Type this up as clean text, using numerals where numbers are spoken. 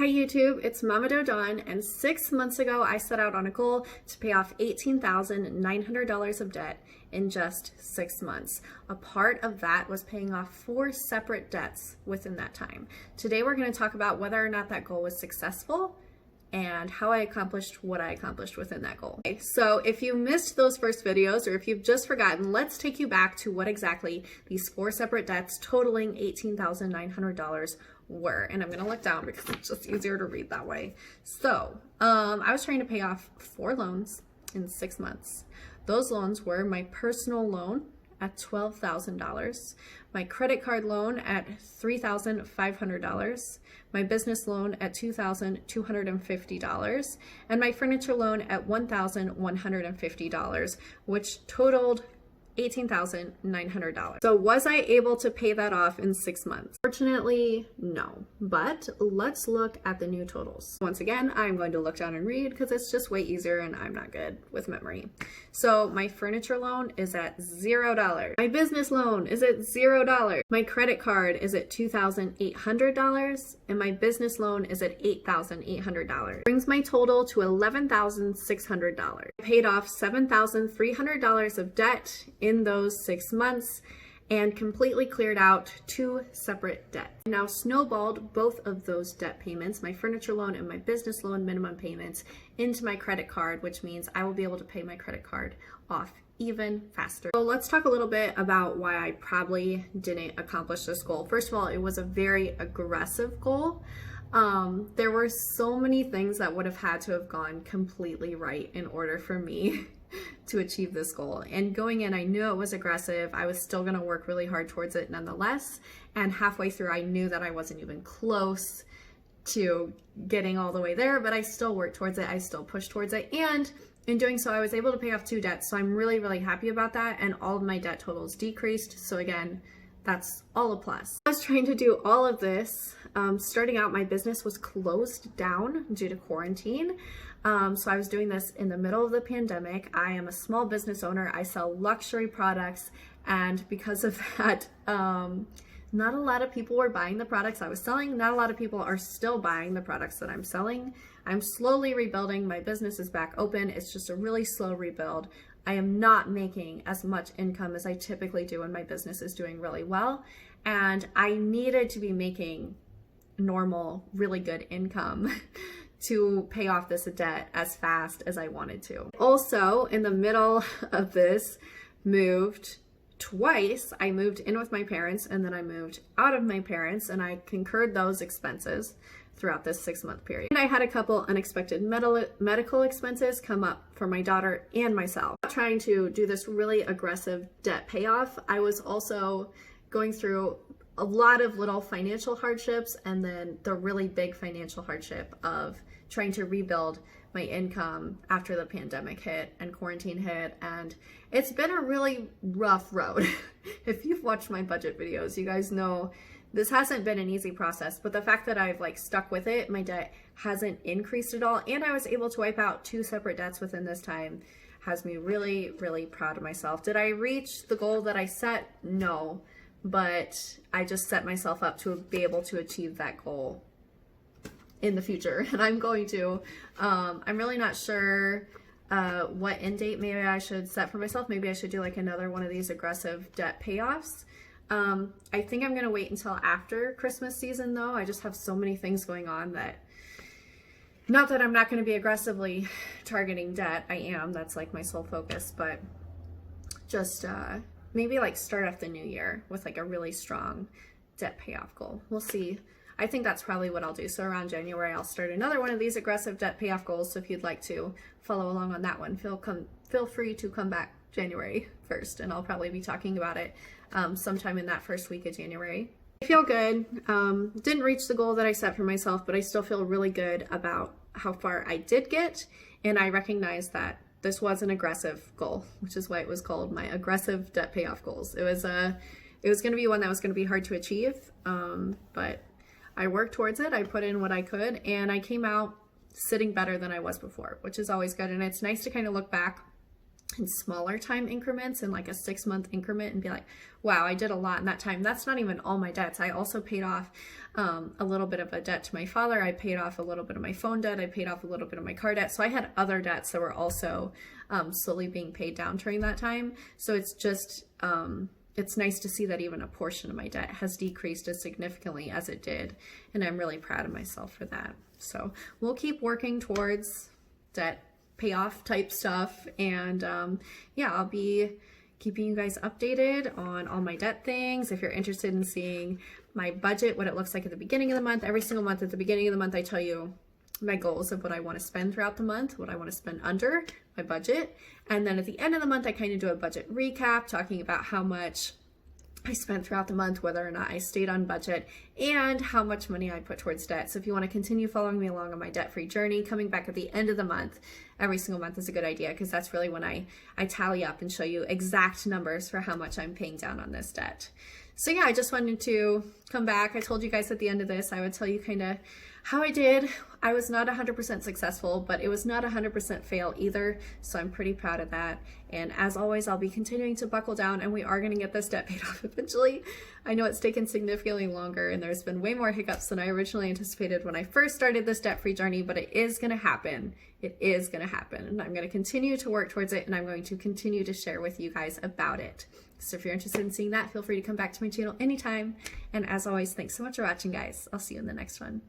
Hi YouTube, it's Mama Doe Dawn, and 6 months ago I set out on a goal to pay off $18,900 of debt in just 6 months. A part of that was paying off 4 separate debts within that time. Today we're going to talk about whether or not that goal was successful and how I accomplished what I accomplished within that goal. Okay, so if you missed those first videos or if you've just forgotten, let's take you back to what exactly these 4 separate debts totaling $18,900 were. And I'm going to look down because it's just easier to read that way. So I was trying to pay off 4 loans in 6 months. Those loans were my personal loan at $12,000, my credit card loan at $3,500, my business loan at $2,250, and my furniture loan at $1,150, which totaled $18,900. So was I able to pay that off in 6 months? Fortunately, no. But let's look at the new totals. Once again, I'm going to look down and read because it's just way easier and I'm not good with memory. So my furniture loan is at $0. My business loan is at $0. My credit card is at $2,800 and my business loan is at $8,800. Brings my total to $11,600. I paid off $7,300 of debt in those 6 months and completely cleared out 2 separate debts. I now snowballed both of those debt payments, my furniture loan and my business loan minimum payments, into my credit card, which means I will be able to pay my credit card off even faster. So let's talk a little bit about why I probably didn't accomplish this goal. First of all, it was a very aggressive goal. There were so many things that would have had to have gone completely right in order for me to achieve this goal. And going in, I knew it was aggressive. I was still going to work really hard towards it nonetheless. And halfway through, I knew that I wasn't even close to getting all the way there, but I still worked towards it. I still pushed towards it. And in doing so, I was able to pay off 2 debts. So I'm really, really happy about that. And all of my debt totals decreased. So again, that's all a plus. I was trying to do all of this. Starting out, my business was closed down due to quarantine. So I was doing this in the middle of the pandemic. I am a small business owner. I sell luxury products. And because of that, not a lot of people were buying the products I was selling. Not a lot of people are still buying the products that I'm selling. I'm slowly rebuilding. My business is back open. It's just a really slow rebuild. I am not making as much income as I typically do when my business is doing really well. And I needed to be making normal, really good income to pay off this debt as fast as I wanted to. Also, in the middle of this, moved twice. I moved in with my parents and then I moved out of my parents, and I concurred those expenses throughout this 6-month period. And I had a couple unexpected medical expenses come up for my daughter and myself. Trying to do this really aggressive debt payoff, I was also going through a lot of little financial hardships, and then the really big financial hardship of trying to rebuild my income after the pandemic hit and quarantine hit. And it's been a really rough road. If you've watched my budget videos, you guys know this hasn't been an easy process, but the fact that I've stuck with it, my debt hasn't increased at all, and I was able to wipe out 2 separate debts within this time, has me really, really proud of myself. Did I reach the goal that I set? No, but I just set myself up to be able to achieve that goal in the future, and I'm going to. I'm really not sure what end date maybe I should set for myself. Maybe I should do another one of these aggressive debt payoffs. I think I'm going to wait until after Christmas season though. I just have so many things going on that, not that I'm not going to be aggressively targeting debt. I am. That's my sole focus, but just maybe start off the new year with a really strong debt payoff goal. We'll see. I think that's probably what I'll do. So around January, I'll start another one of these aggressive debt payoff goals. So if you'd like to follow along on that one, feel free to come back January 1st, and I'll probably be talking about it sometime in that first week of January. I feel good. Didn't reach the goal that I set for myself, but I still feel really good about how far I did get. And I recognize that this was an aggressive goal, which is why it was called my aggressive debt payoff goals. It was going to be one that was going to be hard to achieve, but I worked towards it. I put in what I could, and I came out sitting better than I was before, which is always good. And it's nice to kind of look back in smaller time increments, in like a 6-month increment, and be like, wow, I did a lot in that time. That's not even all my debts. I also paid off a little bit of a debt to my father. I paid off a little bit of my phone debt. I paid off a little bit of my car debt. So I had other debts that were also slowly being paid down during that time. So it's just, it's nice to see that even a portion of my debt has decreased as significantly as it did. And I'm really proud of myself for that. So we'll keep working towards debt payoff type stuff. And yeah, I'll be keeping you guys updated on all my debt things. If you're interested in seeing my budget, what it looks like at the beginning of the month, every single month at the beginning of the month, I tell you my goals of what I want to spend throughout the month, what I want to spend under my budget. And then at the end of the month, I kind of do a budget recap, talking about how much I spent throughout the month, whether or not I stayed on budget, and how much money I put towards debt. So if you want to continue following me along on my debt-free journey, coming back at the end of the month, every single month is a good idea, because that's really when I tally up and show you exact numbers for how much I'm paying down on this debt. So yeah, I just wanted to come back. I told you guys at the end of this, I would tell you kind of how I did. I was not 100% successful, but it was not 100% fail either. So I'm pretty proud of that. And as always, I'll be continuing to buckle down, and we are going to get this debt paid off eventually. I know it's taken significantly longer, and there's been way more hiccups than I originally anticipated when I first started this debt-free journey, but it is going to happen. It is going to happen, and I'm going to continue to work towards it, and I'm going to continue to share with you guys about it. So if you're interested in seeing that, feel free to come back to my channel anytime. And as always, thanks so much for watching, guys. I'll see you in the next one.